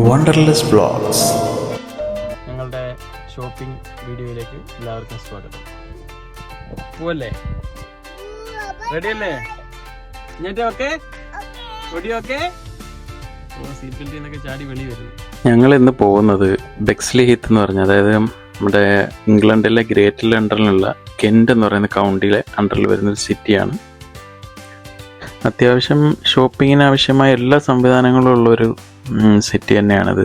വണ്ടർലെസ് blogs. ഞങ്ങളുടെ shopping വീഡിയോയിലേക്ക് എല്ലാവർക്കും സ്വാഗതം. പോവല്ലേ? റെഡിയല്ലേ? Okay okay. സീറ്റ് ബെൽറ്റിൽ നിന്നൊക്കെ ചാടി വെളി വരുന്നു. ഞങ്ങൾ ഇന്ന് പോകുന്നത് ബെക്സ്ലി ഹീത്ത് എന്ന് പറഞ്ഞ, അതായത് നമ്മുടെ ഇംഗ്ലണ്ടിലെ ഗ്രേറ്റ് ലണ്ടനിലുള്ള കെൻറ്റ് എന്ന് പറയുന്ന കൗണ്ടിയിലെ അണ്ടറിൽ വരുന്നൊരു സിറ്റിയാണ്. അത്യാവശ്യം ഷോപ്പിങ്ങിന് ആവശ്യമായ എല്ലാ സംവിധാനങ്ങളും ഉള്ളൊരു സിറ്റി തന്നെയാണിത്.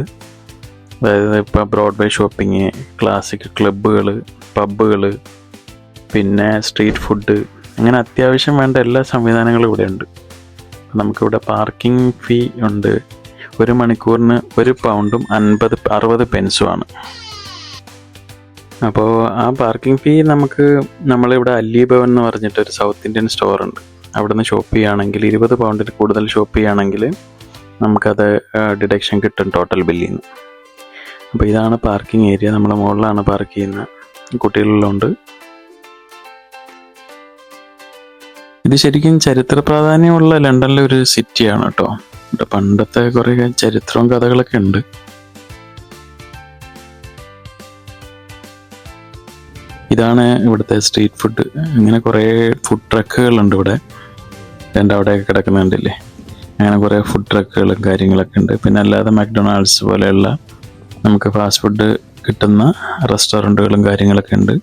അതായത് ഇപ്പോൾ ബ്രോഡ്വേ ഷോപ്പിങ്, ക്ലാസിക് ക്ലബ്ബുകൾ, പബ്ബുകൾ, പിന്നെ സ്ട്രീറ്റ് ഫുഡ്, അങ്ങനെ അത്യാവശ്യം വേണ്ട എല്ലാ സംവിധാനങ്ങളും ഇവിടെ ഉണ്ട്. നമുക്കിവിടെ പാർക്കിംഗ് ഫീ ഉണ്ട്. 1 മണിക്കൂറിന് £1 60 പെൻസുമാണ്. അപ്പോൾ ആ പാർക്കിംഗ് ഫീ നമ്മളിവിടെ അല്ലി ഭവൻ എന്ന് പറഞ്ഞിട്ടൊരു സൗത്ത് ഇന്ത്യൻ സ്റ്റോറുണ്ട്. അവിടെ നിന്ന് ഷോപ്പ് ചെയ്യുകയാണെങ്കിൽ £20 കൂടുതൽ ഷോപ്പ് ചെയ്യുകയാണെങ്കിൽ നമുക്കത് ഡിഡക്ഷൻ കിട്ടും ടോട്ടൽ ബില്ലിൽ നിന്ന്. അപ്പോൾ ഇതാണ് പാർക്കിംഗ് ഏരിയ. നമ്മുടെ മുകളിലാണ് പാർക്ക് ചെയ്യുന്ന, കുട്ടികളുള്ളതുകൊണ്ട്. ഇത് ശരിക്കും ചരിത്ര പ്രാധാന്യമുള്ള ലണ്ടനിലെ ഒരു സിറ്റിയാണ് കേട്ടോ. ഇവിടെ പണ്ടത്തെ കുറേ ചരിത്രവും കഥകളൊക്കെ ഉണ്ട്. ഇതാണ് ഇവിടുത്തെ സ്ട്രീറ്റ് ഫുഡ്. ഇങ്ങനെ കുറേ ഫുഡ് ട്രക്കുകളുണ്ട് ഇവിടെ. അവിടെയൊക്കെ കിടക്കുന്നുണ്ടല്ലേ, അങ്ങനെ കുറേ ഫുഡ് ട്രക്കുകളും കാര്യങ്ങളൊക്കെ ഉണ്ട്. പിന്നെ അല്ലാതെ മക്ഡൊണാൾഡ്സ് പോലെയുള്ള നമുക്ക് ഫാസ്റ്റ് ഫുഡ് കിട്ടുന്ന റെസ്റ്റോറൻറ്റുകളും കാര്യങ്ങളൊക്കെ ഉണ്ട്.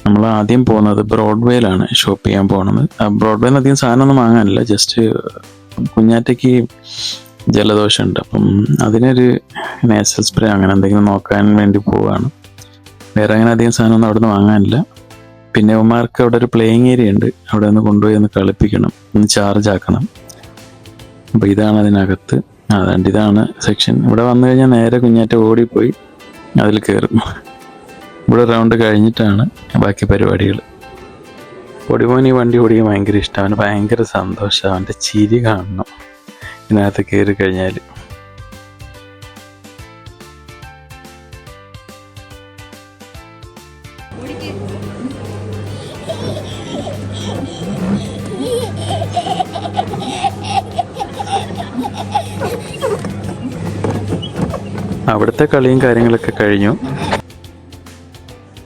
നമ്മൾ ആദ്യം പോകുന്നത് ബ്രോഡ്വേയിലാണ് ഷോപ്പ് ചെയ്യാൻ പോകുന്നത്. ബ്രോഡ്വേയിൽ നിന്ന് അധികം സാധനമൊന്നും വാങ്ങാനില്ല, ജസ്റ്റ് കുഞ്ഞാറ്റയ്ക്ക് ജലദോഷമുണ്ട്, അപ്പം അതിനൊരു നേസൽ സ്പ്രേ അങ്ങനെ എന്തെങ്കിലും നോക്കാൻ വേണ്ടി പോവുകയാണ്. വേറെ അങ്ങനെ അധികം സാധനമൊന്നും അവിടെ നിന്ന് വാങ്ങാനില്ല. പിന്നെ ഉമ്മാർക്ക് അവിടെ ഒരു പ്ലേയിങ് ഏരിയ ഉണ്ട്, അവിടെ നിന്ന് കൊണ്ടുപോയി ഒന്ന് കളിപ്പിക്കണം, ഒന്ന് ചാർജ് ആക്കണം. അപ്പോൾ ഇതാണ് അതിനകത്ത്. അതുകൊണ്ട് ഇതാണ് സെക്ഷൻ. ഇവിടെ വന്നു കഴിഞ്ഞാൽ നേരെ കുഞ്ഞാറ്റ ഓടിപ്പോയി അതിൽ കയറും. ഇവിടെ റൗണ്ട് കഴിഞ്ഞിട്ടാണ് ബാക്കി പരിപാടികൾ. പൊടിമോൻ ഈ വണ്ടി ഓടിക്കാൻ ഭയങ്കര ഇഷ്ടം. അവന് ഭയങ്കര സന്തോഷം. അവൻ്റെ ചിരി കാണണം ഇതിനകത്ത് കയറി കഴിഞ്ഞാൽ. അവിടുത്തെ കളിയും കാര്യങ്ങളൊക്കെ കഴിഞ്ഞു.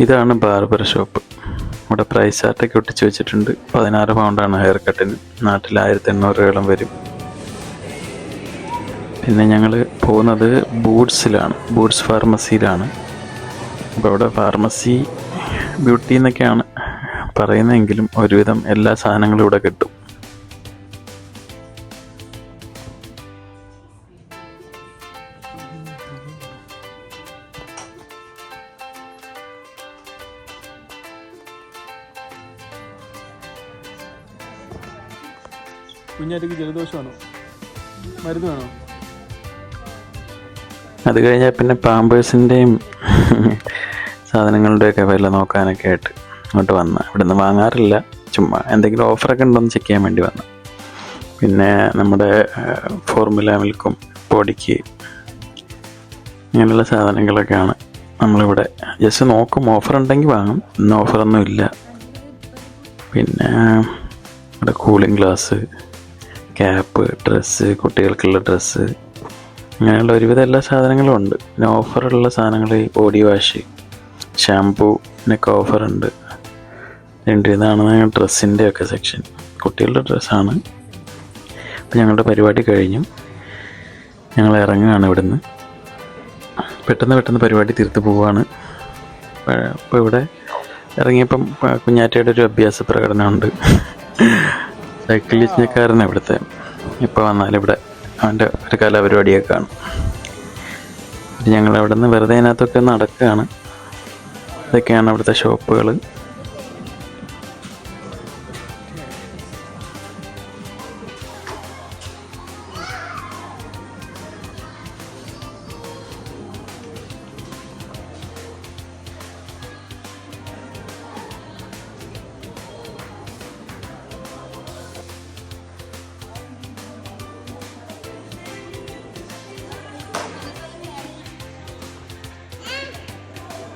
ഇതാണ് ബാർബർ ഷോപ്പ്. ഇവിടെ പ്രൈസ് ചാർട്ടൊക്കെ ഒട്ടിച്ച് വെച്ചിട്ടുണ്ട്. £16 ഹെയർ കട്ടിന്. നാട്ടിൽ 1800 വരും. പിന്നെ ഞങ്ങൾ പോകുന്നത് ബൂട്ട്സിലാണ്, ബൂട്ട്സ് ഫാർമസിയിലാണ്. അപ്പോൾ അവിടെ ഫാർമസി ബ്യൂട്ടി എന്നൊക്കെയാണ് പറയുന്നതെങ്കിലും ഒരുവിധം എല്ലാ സാധനങ്ങളും ഇവിടെ കിട്ടും. കുഞ്ഞാറ്റയ്ക്ക് ജലദോഷമാണോ? മരുന്ന് വേണോ? അത് കഴിഞ്ഞാൽ പിന്നെ പാമ്പേഴ്സിൻ്റെയും സാധനങ്ങളുടെയൊക്കെ വില നോക്കാനൊക്കെ ആയിട്ട് ഇങ്ങോട്ട് വന്ന. ഇവിടെ നിന്ന് വാങ്ങാറില്ല, ചുമ്മാ എന്തെങ്കിലും ഓഫറൊക്കെ ഉണ്ടോയെന്ന് ചെക്ക് ചെയ്യാൻ വേണ്ടി വന്ന. പിന്നെ നമ്മുടെ ഫോർമുല മിൽക്കും പൊടിക്ക് ഇങ്ങനെയുള്ള സാധനങ്ങളൊക്കെയാണ് നമ്മളിവിടെ ജസ്റ്റ് നോക്കും. ഓഫർ ഉണ്ടെങ്കിൽ വാങ്ങും, ഇന്ന് ഓഫറൊന്നും ഇല്ല. പിന്നെ ഇവിടെ കൂളിംഗ് ഗ്ലാസ്, ക്യാപ്പ്, ഡ്രസ്സ്, കുട്ടികൾക്കുള്ള ഡ്രസ്സ്, അങ്ങനെയുള്ള ഒരുവിധം എല്ലാ സാധനങ്ങളും ഉണ്ട്. പിന്നെ ഓഫറുള്ള സാധനങ്ങൾ ബോഡി വാഷ്, ഷാംപൂവിനൊക്കെ ഓഫറുണ്ട്. ഇതാണ് ഡ്രസ്സിൻ്റെ ഒക്കെ സെക്ഷൻ. കുട്ടികളുടെ ഡ്രസ്സാണ്. അപ്പം ഞങ്ങളുടെ പരിപാടി കഴിഞ്ഞു, ഞങ്ങൾ ഇറങ്ങുകയാണ് ഇവിടുന്ന്. പെട്ടെന്ന് പരിപാടി തീർത്ത് പോവുകയാണ്. അപ്പോൾ ഇവിടെ ഇറങ്ങിയപ്പം കുഞ്ഞാറ്റയുടെ ഒരു അഭ്യാസ പ്രകടനമുണ്ട്. സൈക്കിളിസ്റ്റുകാരനാണ് ഇവിടുത്തെ. ഇപ്പോൾ വന്നാലിവിടെ അവൻ്റെ ഒരു കലാപരിപാടിയൊക്കെ കാണും. ഞങ്ങളവിടെ നിന്ന് വെറുതെ അതിനകത്തൊക്കെ നടക്കുകയാണ്. ഇതൊക്കെയാണ് അവിടുത്തെ ഷോപ്പുകൾ.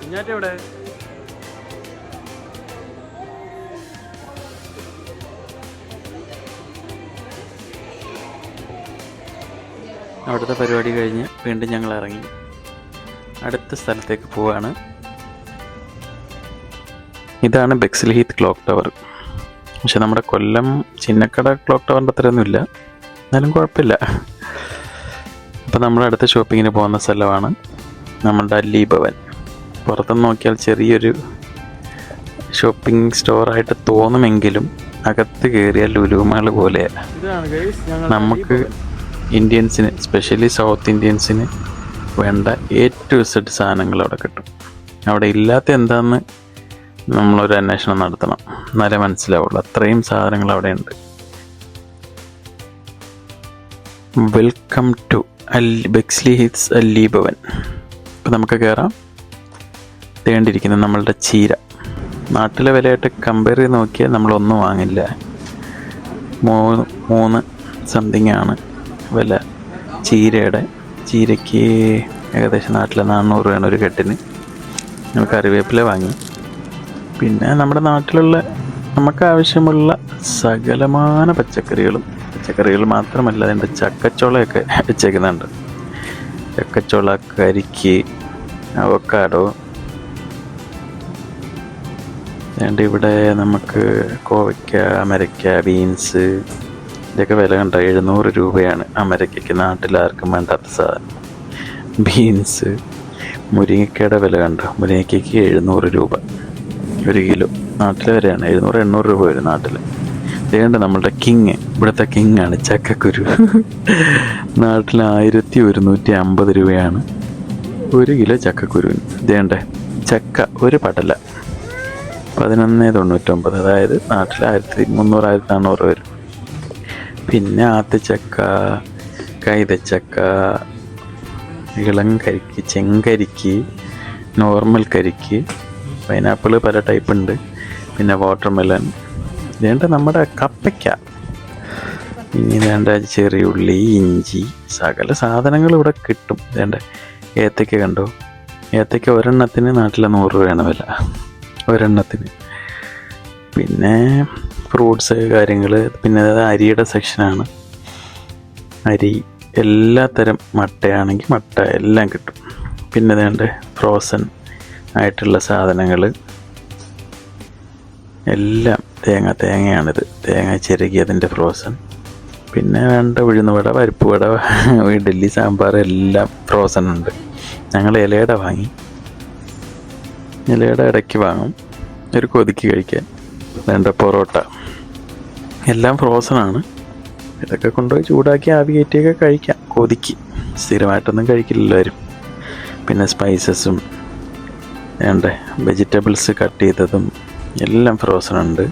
കുഞ്ഞാറ്റ എവിടെ? അവിടുത്തെ പരിപാടി കഴിഞ്ഞ് വീണ്ടും ഞങ്ങൾ ഇറങ്ങി അടുത്ത സ്ഥലത്തേക്ക് പോവാണ്. ഇതാണ് ബെക്സിൽ ഹീത്ത് ക്ലോക്ക് ടവർ. പക്ഷെ നമ്മുടെ കൊല്ലം ചിന്നക്കട ക്ലോക്ക് ടവറിൻ്റെ അത്രയൊന്നുമില്ല, എന്നാലും കുഴപ്പമില്ല. അപ്പോൾ നമ്മൾ അടുത്ത ഷോപ്പിങ്ങിന് പോകുന്ന സ്ഥലമാണ് നമ്മളുടെ അല്ലി ഭവൻ. പുറത്തുനിന്ന് നോക്കിയാൽ ചെറിയൊരു ഷോപ്പിംഗ് സ്റ്റോറായിട്ട് തോന്നുമെങ്കിലും അകത്ത് കയറിയാൽ ലുലു മാൾ പോലെയാണ്. നമുക്ക് ഇന്ത്യൻസിന്, സ്പെഷ്യലി സൗത്ത് ഇന്ത്യൻസിന് വേണ്ട A to Z സാധനങ്ങൾ അവിടെ കിട്ടും. അവിടെ ഇല്ലാത്ത എന്താണെന്ന് നമ്മളൊരു അന്വേഷണം നടത്തണം, എന്നാലേ മനസ്സിലാവുള്ളൂ. അത്രയും സാധനങ്ങൾ അവിടെ ഉണ്ട്. വെൽക്കം ടു ബെക്സ്ലി ഹിറ്റ്സ് അല്ലി ഭവൻ. ഇപ്പം നമുക്ക് കയറാം. തേണ്ടിരിക്കുന്നത് നമ്മളുടെ ചീര. നാട്ടിലെ വിലയായിട്ട് കമ്പയർ ചെയ്ത് നോക്കിയാൽ നമ്മളൊന്നും വാങ്ങില്ല. 3 സംതിങ് ആണ് വില ചീരയുടെ. ചീരയ്ക്ക് ഏകദേശം നാട്ടിലെ 400 രൂപയാണ് ഒരു കെട്ടിന്. ഞങ്ങൾ കറിവേപ്പില വാങ്ങി. പിന്നെ നമ്മുടെ നാട്ടിലുള്ള നമുക്ക് ആവശ്യമുള്ള സകലമാന പച്ചക്കറികൾ മാത്രമല്ല, അതിൻ്റെ ചക്കച്ചോളയൊക്കെ വെച്ചേക്കുന്നുണ്ട്. ചക്കച്ചോള, കരിക്ക്, അവക്കാഡോ. അതുകൊണ്ട് ഇവിടെ നമുക്ക് കോവയ്ക്ക, അമരയ്ക്ക, ബീൻസ് ഇതൊക്കെ വില കണ്ടോ? 700 രൂപയാണ് അമരയ്ക്കയ്ക്ക്. നാട്ടിലാർക്കും വേണ്ടാത്ത സാധനം. ബീൻസ്, മുരിങ്ങയ്ക്കയുടെ വില കണ്ടോ? മുരിങ്ങയ്ക്കയ്ക്ക് 700 രൂപ 1 കിലോ. നാട്ടിലെ വിലയാണ് 700-800 രൂപ വരും നാട്ടിൽ. ഇതേണ്ട നമ്മളുടെ ഇവിടുത്തെ കിങ്ങാണ് ചക്കക്കുരു. നാട്ടിൽ 1150 രൂപയാണ് 1 കിലോ ചക്കക്കുരുവിന്. ഇതേണ്ട ചക്ക ഒരു പടല 11.99, അതായത് നാട്ടിൽ 1300-1400 വരും. പിന്നെ ആത്തച്ചക്ക, കൈതച്ചക്ക, ഇളം കരിക്ക്, ചെങ്കരിക്ക്, നോർമൽ കരിക്ക്, പൈനാപ്പിൾ പല ടൈപ്പ് ഉണ്ട്. പിന്നെ വാട്ടർമെലൺ. വേണ്ട നമ്മുടെ കപ്പയ്ക്ക. ഇനി വേണ്ട ചെറിയുള്ളി, ഇഞ്ചി, സകല സാധനങ്ങൾ ഇവിടെ കിട്ടും. വേണ്ട ഏത്തയ്ക്ക കണ്ടോ? ഏത്തയ്ക്ക ഒരെണ്ണത്തിന് നാട്ടിലെ 100 രൂപയാണ് വില, ഒരെണ്ണത്തിന്. പിന്നെ ഫ്രൂട്ട്സ് കാര്യങ്ങൾ. പിന്നെ അത് അരിയുടെ സെക്ഷനാണ്. അരി എല്ലാത്തരം, മട്ടയാണെങ്കിൽ മട്ട എല്ലാം കിട്ടും. പിന്നെ വേണ്ട ഫ്രോസൺ ആയിട്ടുള്ള സാധനങ്ങൾ എല്ലാം. തേങ്ങയാണിത്, തേങ്ങ ചിരകി അതിൻ്റെ ഫ്രോസൺ. പിന്നെ വേണ്ട ഉഴുന്നുവട, പരിപ്പ് വട, ഇഡ്ഡലി, സാമ്പാർ എല്ലാം ഫ്രോസൺ ഉണ്ട്. ഞങ്ങൾ ഇലയുടെ വാങ്ങി. ഇലയുടെ ഇടയ്ക്ക് വാങ്ങും ഒരു കൊതിക്ക് കഴിക്കാൻ. വേണ്ട പൊറോട്ട എല്ലാം ഫ്രോസണാണ്. ഇതൊക്കെ കൊണ്ടുപോയി ചൂടാക്കി ആവി കയറ്റിയൊക്കെ കഴിക്കാം കൊതിക്ക്. സ്ഥിരമായിട്ടൊന്നും കഴിക്കില്ലല്ലോ ആരും. പിന്നെ സ്പൈസസും വേണ്ട വെജിറ്റബിൾസ് കട്ട് ചെയ്തതും എല്ലാം ഫ്രോസൺ ഉണ്ട്.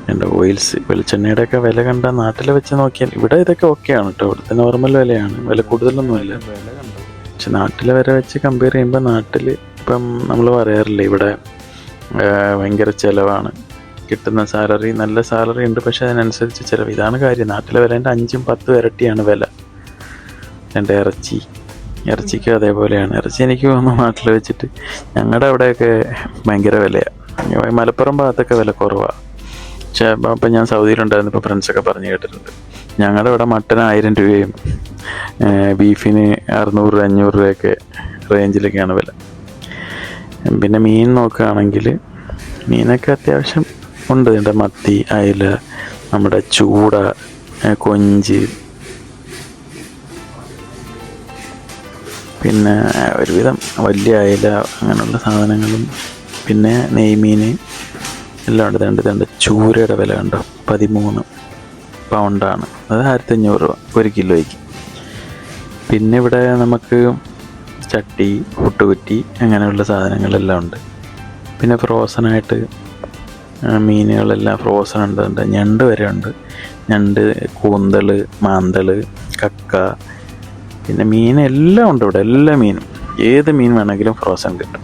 വേണ്ട ഓയിൽസ്, വെളിച്ചെണ്ണയുടെയൊക്കെ വില കണ്ടാൽ നാട്ടിൽ വെച്ച് നോക്കിയാൽ ഇവിടെ ഇതൊക്കെ ഓക്കെയാണ് കേട്ടോ. ഇവിടുത്തെ നോർമൽ വിലയാണ്, വില കൂടുതലൊന്നുമില്ല. പക്ഷെ നാട്ടിലെ വില വെച്ച് കമ്പയർ ചെയ്യുമ്പോൾ നാട്ടിൽ ഇപ്പം നമ്മൾ പറയാറില്ലേ ഇവിടെ ഭയങ്കര ചിലവാണ്. കിട്ടുന്ന സാലറി, നല്ല സാലറി ഉണ്ട്, പക്ഷെ അതിനനുസരിച്ച് ചിലവ്. ഇതാണ് കാര്യം. നാട്ടിലെ വിലേൻ്റെ 5-10 ഇരട്ടിയാണ് വില. എൻ്റെ ഇറച്ചിക്കും അതേപോലെയാണ്. ഇറച്ചി എനിക്ക് തോന്നുന്നു നാട്ടിൽ വെച്ചിട്ട് ഞങ്ങളുടെ അവിടെയൊക്കെ ഭയങ്കര വിലയാണ്. മലപ്പുറം ഭാഗത്തൊക്കെ വില കുറവാണ്. പക്ഷേ ഇപ്പം ഞാൻ സൗദിയിലുണ്ടായിരുന്നു, ഇപ്പോൾ ഫ്രണ്ട്സൊക്കെ പറഞ്ഞു കേട്ടിട്ടുണ്ട്. ഞങ്ങളുടെ ഇവിടെ മട്ടന് 1000 രൂപയും ബീഫിന് 600-500 രൂപയൊക്കെ റേഞ്ചിലൊക്കെയാണ് വില. പിന്നെ മീൻ നോക്കുകയാണെങ്കിൽ മീനൊക്കെ അത്യാവശ്യം ഉണ്ട്. ഇതിൻ്റെ മത്തി, അയല, നമ്മുടെ ചൂട, കൊഞ്ച്, പിന്നെ ഒരുവിധം വലിയ അയല അങ്ങനെയുള്ള സാധനങ്ങളും, പിന്നെ നെയ്മീൻ എല്ലാം ഉണ്ട്. ഇതുണ്ട് ചൂരയുടെ വില കണ്ടോ? 13 പൗണ്ടാണ്. അത് 1500 രൂപ 1 കിലോയ്ക്ക്. പിന്നെ ഇവിടെ നമുക്ക് ചട്ടി, പുട്ടുകുറ്റി അങ്ങനെയുള്ള സാധനങ്ങളെല്ലാം ഉണ്ട്. പിന്നെ ഫ്രോസണായിട്ട് മീനുകളെല്ലാം ഫ്രോസൺ ഉണ്ട്. ഞണ്ട് വരെ ഉണ്ട്. ഞണ്ട്, കൂന്തൽ, മാന്തൽ, കക്ക, പിന്നെ മീൻ എല്ലാം ഉണ്ട് ഇവിടെ. എല്ലാ മീനും, ഏത് മീൻ വേണമെങ്കിലും ഫ്രോസൺ കിട്ടും.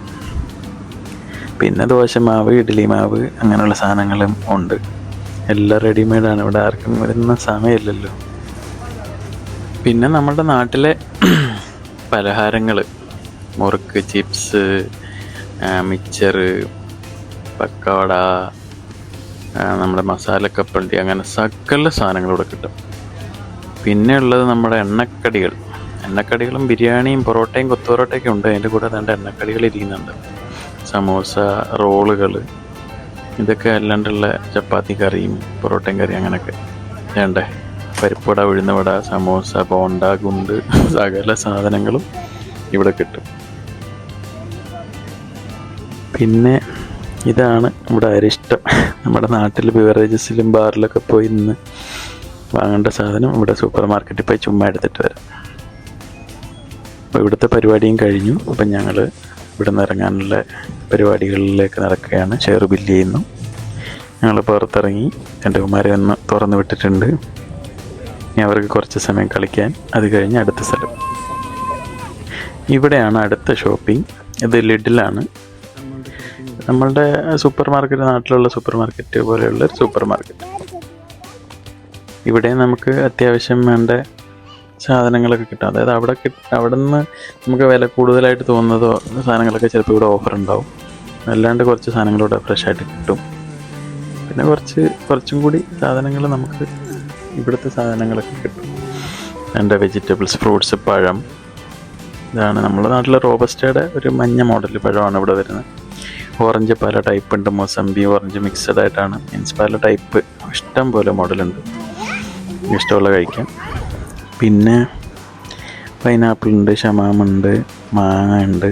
പിന്നെ ദോശമാവ്, ഇഡ്ഡലി മാവ് അങ്ങനെയുള്ള സാധനങ്ങളും ഉണ്ട്. എല്ലാം റെഡിമെയ്ഡാണ്. ഇവിടെ ആർക്കും വരുന്ന സമയമില്ലല്ലോ. പിന്നെ നമ്മുടെ നാട്ടിലെ പലഹാരങ്ങൾ, മുറുക്ക്, ചിപ്സ്, മിച്ചർ, പക്കവട, നമ്മുടെ മസാലക്കപ്പണ്ടി, അങ്ങനെ സകല സാധനങ്ങളും ഇവിടെ കിട്ടും. പിന്നെ ഉള്ളത് നമ്മുടെ എണ്ണക്കടികളും ബിരിയാണിയും പൊറോട്ടയും കൊത്തു പൊറോട്ടയൊക്കെ ഉണ്ട്. അതിൻ്റെ കൂടെ രണ്ട് എണ്ണക്കടികൾ ഇരിക്കുന്നുണ്ട്. സമോസ, റോളുകൾ, ഇതൊക്കെ അല്ലാണ്ടുള്ള ചപ്പാത്തി കറിയും പൊറോട്ടയും കറിയും അങ്ങനെയൊക്കെ വേണ്ടേ. പരിപ്പുവട, ഉഴുന്നുവട, സമോസ, ബോണ്ട, ഗുണ്ട്, സകല സാധനങ്ങളും ഇവിടെ കിട്ടും. പിന്നെ ഇതാണ് ഇവിടെ അരിഷ്ടം. നമ്മുടെ നാട്ടിൽ ബിവറേജസിലും ബാറിലൊക്കെ പോയി നിന്ന് വാങ്ങേണ്ട സാധനം ഇവിടെ സൂപ്പർ മാർക്കറ്റിൽ പോയി ചുമ്മാ എടുത്തിട്ട് വരാം. അപ്പോൾ ഇവിടുത്തെ പരിപാടിയും കഴിഞ്ഞു. അപ്പം ഞങ്ങൾ ഇവിടെ നിന്ന് ഇറങ്ങാനുള്ള പരിപാടികളിലേക്ക് നടക്കുകയാണ്. ഷെയർ ബില്ല് ചെയ്യുന്നു. ഞങ്ങൾ പുറത്തിറങ്ങി എൻ്റെ കുമാരെ ഒന്ന് തുറന്നു വിട്ടിട്ടുണ്ട്. ഇനി അവർക്ക് കുറച്ച് സമയം കളിക്കാൻ, അത് കഴിഞ്ഞ് അടുത്ത സ്ഥലം. ഇവിടെയാണ് അടുത്ത ഷോപ്പിംഗ്. ഇത് ലിഡിലാണ്. നമ്മളുടെ സൂപ്പർ മാർക്കറ്റ്, നാട്ടിലുള്ള സൂപ്പർ മാർക്കറ്റ് പോലെയുള്ള ഒരു സൂപ്പർ മാർക്കറ്റ്. ഇവിടെ നമുക്ക് അത്യാവശ്യം വേണ്ട സാധനങ്ങളൊക്കെ കിട്ടും. അതായത് അവിടെ നിന്ന് നമുക്ക് വില കൂടുതലായിട്ട് തോന്നുന്നതോ സാധനങ്ങളൊക്കെ ചിലപ്പോൾ ഇവിടെ ഓഫർ ഉണ്ടാവും. അല്ലാണ്ട് കുറച്ച് സാധനങ്ങളിവിടെ ഫ്രഷായിട്ട് കിട്ടും. പിന്നെ കുറച്ചും കൂടി സാധനങ്ങൾ നമുക്ക് ഇവിടുത്തെ സാധനങ്ങളൊക്കെ കിട്ടും. എൻ്റെ വെജിറ്റബിൾസ്, ഫ്രൂട്ട്സ്, പഴം. ഇതാണ് നമ്മുടെ നാട്ടിലെ റോബസ്റ്റയുടെ ഒരു മഞ്ഞ മോഡൽ പഴമാണ് ഇവിടെ വരുന്നത്. ഓറഞ്ച് പല ടൈപ്പ് ഉണ്ട്. മൊസംബി, ഓറഞ്ച് മിക്സഡ് ആയിട്ടാണ്. മീൻസ് പല ടൈപ്പ് ഇഷ്ടം പോലെ മോഡലുണ്ട്. ഇഷ്ടമുള്ള കഴിക്കാം. പിന്നെ പൈനാപ്പിൾ ഉണ്ട്, ഷമാമുണ്ട്, മാങ്ങ ഉണ്ട്.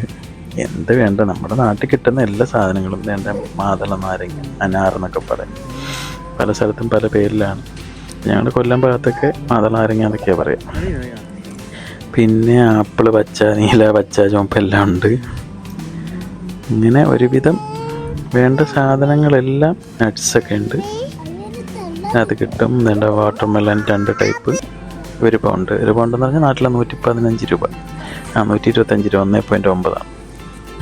എന്ത് വേണ്ട നമ്മുടെ നാട്ടിൽ കിട്ടുന്ന എല്ലാ സാധനങ്ങളും. എൻ്റെ മാതള നാരങ്ങ, അനാർ എന്നൊക്കെ പറയും. പല സ്ഥലത്തും പല പേരിലാണ്. ഞങ്ങളുടെ കൊല്ലം ഭാഗത്തൊക്കെ മാതള നാരങ്ങ എന്നൊക്കെയാണ് പറയാം. പിന്നെ ആപ്പിള്, പച്ച, നീല, പച്ച, ചുവപ്പ് എല്ലാം ഉണ്ട്. ഇങ്ങനെ ഒരുവിധം വേണ്ട സാധനങ്ങളെല്ലാം, നട്ട്സൊക്കെ ഉണ്ട്, അത് കിട്ടും. വേണ്ട വാട്ടർമെലൺ 2 ടൈപ്പ്. ഒരു പൗണ്ട് എന്ന് പറഞ്ഞാൽ നാട്ടിലെ 115 രൂപ. 125 രൂപ, 1.9.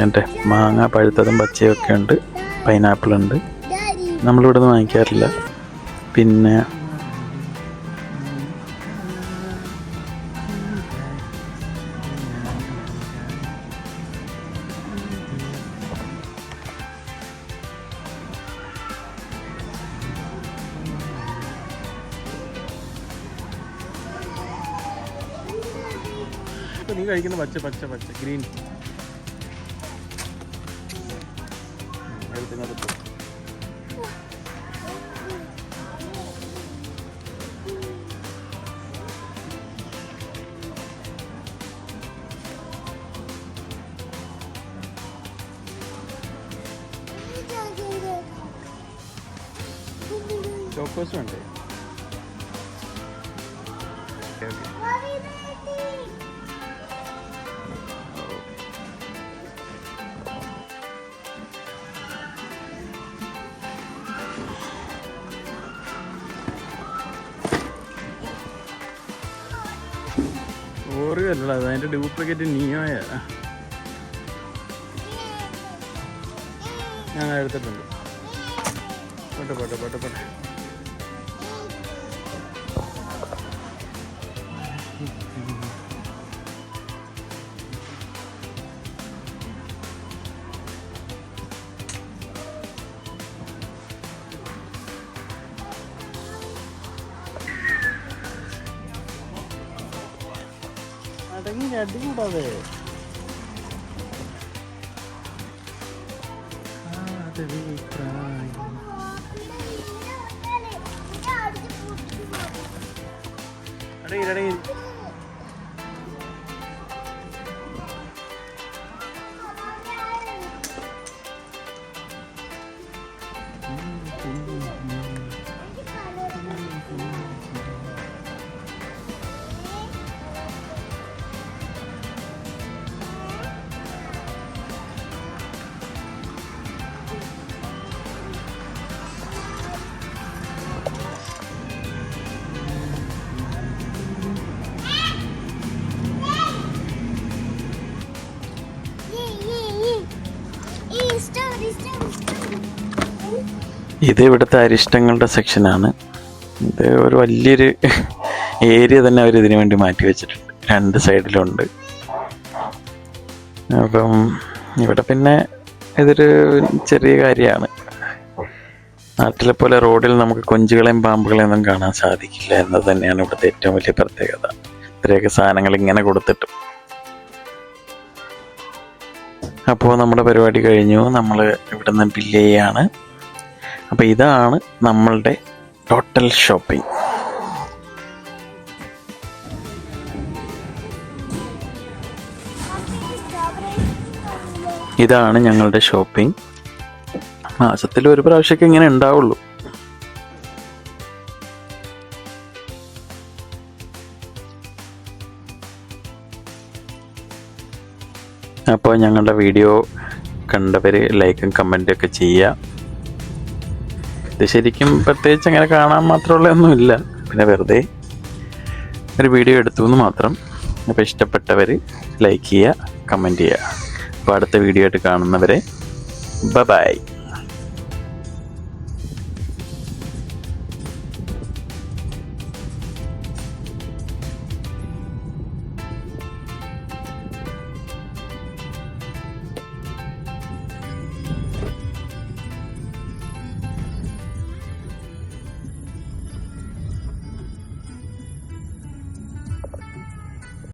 എൻ്റെ മാങ്ങ പഴുത്തതും പച്ചയും ഒക്കെ ഉണ്ട്. പൈനാപ്പിൾ ഉണ്ട്. നമ്മളിവിടെ നിന്ന് വാങ്ങിക്കാറില്ല. പിന്നെ നീ കഴിക്കുന്ന പച്ച ഗ്രീൻ ചോക്കോസും ഉണ്ട്. ഓറിയല്ല, അതിൻ്റെ ഡ്യൂപ്ലിക്കേറ്റ് നിയോയ ഞാൻ എടുത്തിട്ടുണ്ട്. പോട്ടെ. അടികൂടാതെ അടങ്ങി ഇത് ഇവിടുത്തെ അരിഷ്ടങ്ങളുടെ സെക്ഷനാണ്. ഇത് ഒരു വലിയൊരു ഏരിയ തന്നെ അവർ ഇതിനു വേണ്ടി മാറ്റി വെച്ചിട്ടുണ്ട്. 2 സൈഡിലുണ്ട്. അപ്പം ഇവിടെ പിന്നെ ഇതൊരു ചെറിയ കാര്യമാണ്. നാട്ടിലെ പോലെ റോഡിൽ നമുക്ക് കൊഞ്ചുകളെയും പാമ്പുകളെയും ഒന്നും കാണാൻ സാധിക്കില്ല എന്നത് തന്നെയാണ് ഇവിടുത്തെ ഏറ്റവും വലിയ പ്രത്യേകത. ഇത്രയൊക്കെ സാധനങ്ങൾ ഇങ്ങനെ കൊടുത്തിട്ടും. അപ്പോൾ നമ്മുടെ പരിപാടി കഴിഞ്ഞു. നമ്മൾ ഇവിടുന്ന് ബില്ല് ചെയ്യാണ്. അപ്പോൾ ഇതാണ് നമ്മളുടെ ടോട്ടൽ ഷോപ്പിംഗ്. ഇതാണ് ഞങ്ങളുടെ ഷോപ്പിംഗ്. മാസത്തിൽ ഒരു പ്രാവശ്യമൊക്കെ ഇങ്ങനെ ഉണ്ടാവുള്ളൂ. അപ്പോൾ ഞങ്ങളുടെ വീഡിയോ കണ്ടവർ ലൈക്കും കമൻറ്റും ഒക്കെ ചെയ്യുക. ഇത് ശരിക്കും പ്രത്യേകിച്ച് അങ്ങനെ കാണാൻ മാത്രമുള്ളതൊന്നുമില്ല, പിന്നെ വെറുതെ ഒരു വീഡിയോ എടുത്തു എന്ന് മാത്രം. അപ്പോൾ ഇഷ്ടപ്പെട്ടവർ ലൈക്ക് ചെയ്യുക, കമൻറ്റ് ചെയ്യുക. അപ്പോൾ അടുത്ത വീഡിയോ ആയിട്ട് കാണുന്നവരെ ബൈ.